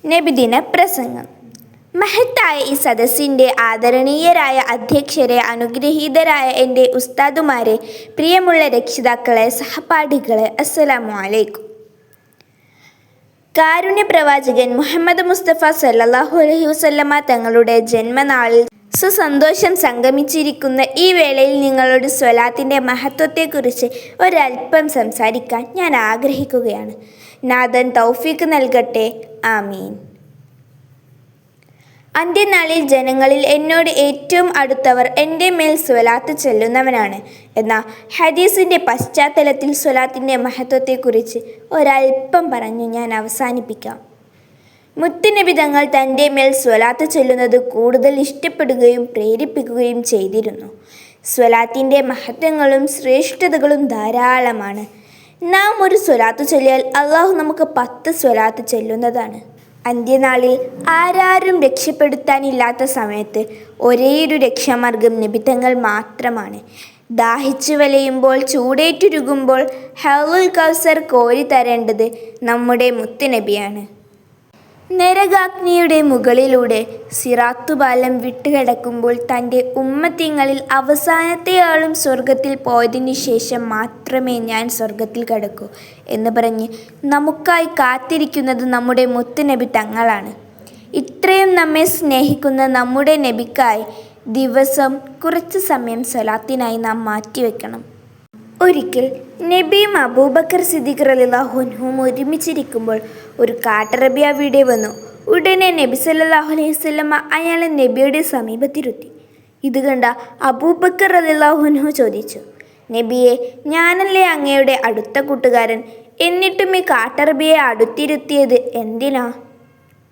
നബിദിന പ്രസംഗം. മഹത്തായ ഈ സദസ്സിൻ്റെ ആദരണീയരായ അധ്യക്ഷരെ, അനുഗ്രഹീതരായ എൻ്റെ ഉസ്താദുമാരെ, പ്രിയമുള്ള രക്ഷിതാക്കളെ, സഹപാഠികളെ, അസ്സലാമു അലൈക്കും. കാരുണ്യപ്രവാചകൻ മുഹമ്മദ് മുസ്തഫ സല്ലല്ലാഹു അലൈഹി വസല്ലമ തങ്ങളുടെ ജന്മനാളിൽ സുസന്തോഷം സംഗമിച്ചിരിക്കുന്ന ഈ വേളയിൽ നിങ്ങളോട് സ്വലാത്തിൻ്റെ മഹത്വത്തെക്കുറിച്ച് ഒരൽപ്പം സംസാരിക്കാൻ ഞാൻ ആഗ്രഹിക്കുകയാണ്. നാഥൻ തൗഫീക്ക് നൽകട്ടെ. ആമീൻ. അന്ത്യനാളിൽ ജനങ്ങളിൽ എന്നോട് ഏറ്റവും അടുത്തവർ എൻ്റെ മേൽ സ്വലാത്ത് ചൊല്ലുന്നവനാണ് എന്ന ഹദീസിൻ്റെ പശ്ചാത്തലത്തിൽ സ്വലാത്തിൻ്റെ മഹത്വത്തെക്കുറിച്ച് ഒരൽപ്പം പറഞ്ഞു ഞാൻ അവസാനിപ്പിക്കാം. മുത്തുനബി തങ്ങൾ തൻ്റെ മേൽ സ്വലാത്ത് ചൊല്ലുന്നത് കൂടുതൽ ഇഷ്ടപ്പെടുകയും പ്രേരിപ്പിക്കുകയും ചെയ്തിരുന്നു. സ്വലാത്തിൻ്റെ മഹത്വങ്ങളും ശ്രേഷ്ഠതകളും ധാരാളമാണ്. നാം ഒരു സ്വലാത്ത് ചൊല്ലിയാൽ അള്ളാഹു നമുക്ക് 10 സ്വലാത്ത് ചൊല്ലുന്നതാണ്. അന്ത്യനാളിൽ ആരാരും രക്ഷപ്പെടുത്താനില്ലാത്ത സമയത്ത് ഒരേയൊരു രക്ഷാമാർഗം നബിതങ്ങൾ മാത്രമാണ്. ദാഹിച്ചു വലയുമ്പോൾ, ചൂടേറ്റുരുകുമ്പോൾ ഹൗലുൽ കൗസർ കോരി തരേണ്ടത് നമ്മുടെ മുത്തുനബിയാണ്. നരകാഗ്നിയുടെ മുകളിലൂടെ സിറാത്തുപാലം വിട്ടുകിടക്കുമ്പോൾ തൻ്റെ ഉമ്മത്തിങ്ങളിൽ അവസാനത്തെയാളും സ്വർഗത്തിൽ പോയതിനു ശേഷം മാത്രമേ ഞാൻ സ്വർഗത്തിൽ കടക്കൂ എന്ന് പറഞ്ഞ് നമുക്കായി കാത്തിരിക്കുന്നത് നമ്മുടെ മുത്തുനബി തങ്ങളാണ്. ഇത്രയും നമ്മെ സ്നേഹിക്കുന്ന നമ്മുടെ നബിക്കായി ദിവസം കുറച്ച് സമയം സ്വലാത്തിനായി നാം മാറ്റിവെക്കണം. ഒരിക്കൽ നബിയും അബൂബക്കർ സിദ്ദീഖ് റളിയല്ലാഹു അൻഹുവും ഒരുമിച്ചിരിക്കുമ്പോൾ ഒരു കാട്ടറബി അവിടെ വന്നു. ഉടനെ നബി സല്ലല്ലാഹു അലൈഹി വസല്ലമ അയാളെ നബിയുടെ സമീപത്തിരുത്തി. ഇത് കണ്ട അബൂബക്കർ റളിയല്ലാഹു അൻഹു ചോദിച്ചു, നബിയെ, ഞാനല്ലേ അങ്ങയുടെ അടുത്ത കൂട്ടുകാരൻ, എന്നിട്ടും ഈ കാട്ടറബിയെ അടുത്തിരുത്തിയത് എന്തിനാ?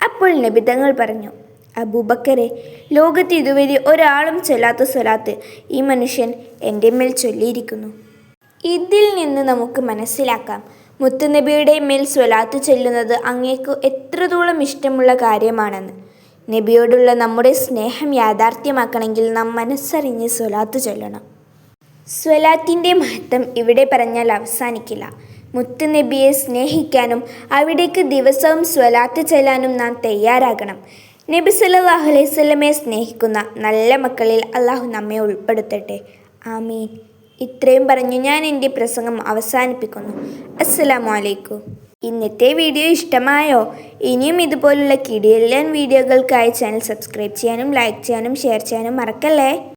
അപ്പോൾ നബി തങ്ങൾ പറഞ്ഞു, അബൂബക്കറെ, ലോകത്ത് ഇതുവരെ ഒരാളും ചൊല്ലാത്ത സ്വലാത്ത് ഈ മനുഷ്യൻ എൻ്റെ മേൽ ചൊല്ലിയിരിക്കുന്നു. ഇതിൽ നിന്ന് നമുക്ക് മനസ്സിലാക്കാം, മുത്തുനബിയുടെ മേൽ സ്വലാത്ത് ചൊല്ലുന്നത് അങ്ങേക്ക് എത്രത്തോളം ഇഷ്ടമുള്ള കാര്യമാണെന്ന്. നബിയോടുള്ള നമ്മുടെ സ്നേഹം യാഥാർത്ഥ്യമാക്കണമെങ്കിൽ നാം മനസ്സറിഞ്ഞ് സ്വലാത്ത് ചൊല്ലണം. സ്വലാത്തിൻ്റെ മഹത്വം ഇവിടെ പറഞ്ഞാൽ അവസാനിക്കില്ല. മുത്തുനബിയെ സ്നേഹിക്കാനും അവിടേക്ക് ദിവസവും സ്വലാത്ത് ചൊല്ലാനും നാം തയ്യാറാകണം. നബി സല്ലല്ലാഹു അലൈഹി വസല്ലമയെ സ്നേഹിക്കുന്ന നല്ല മക്കളിൽ അള്ളാഹു നമ്മെ ഉൾപ്പെടുത്തട്ടെ. ആമീൻ. ഇത്രയും പറഞ്ഞു ഞാൻ എൻ്റെ പ്രസംഗം അവസാനിപ്പിക്കുന്നു. അസ്സലാമു അലൈക്കും. ഇന്നത്തെ വീഡിയോ ഇഷ്ടമായോ? ഇനിയും ഇതുപോലുള്ള കിടിലൻ വീഡിയോകൾക്കായി ചാനൽ സബ്സ്ക്രൈബ് ചെയ്യാനും ലൈക്ക് ചെയ്യാനും ഷെയർ ചെയ്യാനും മറക്കല്ലേ.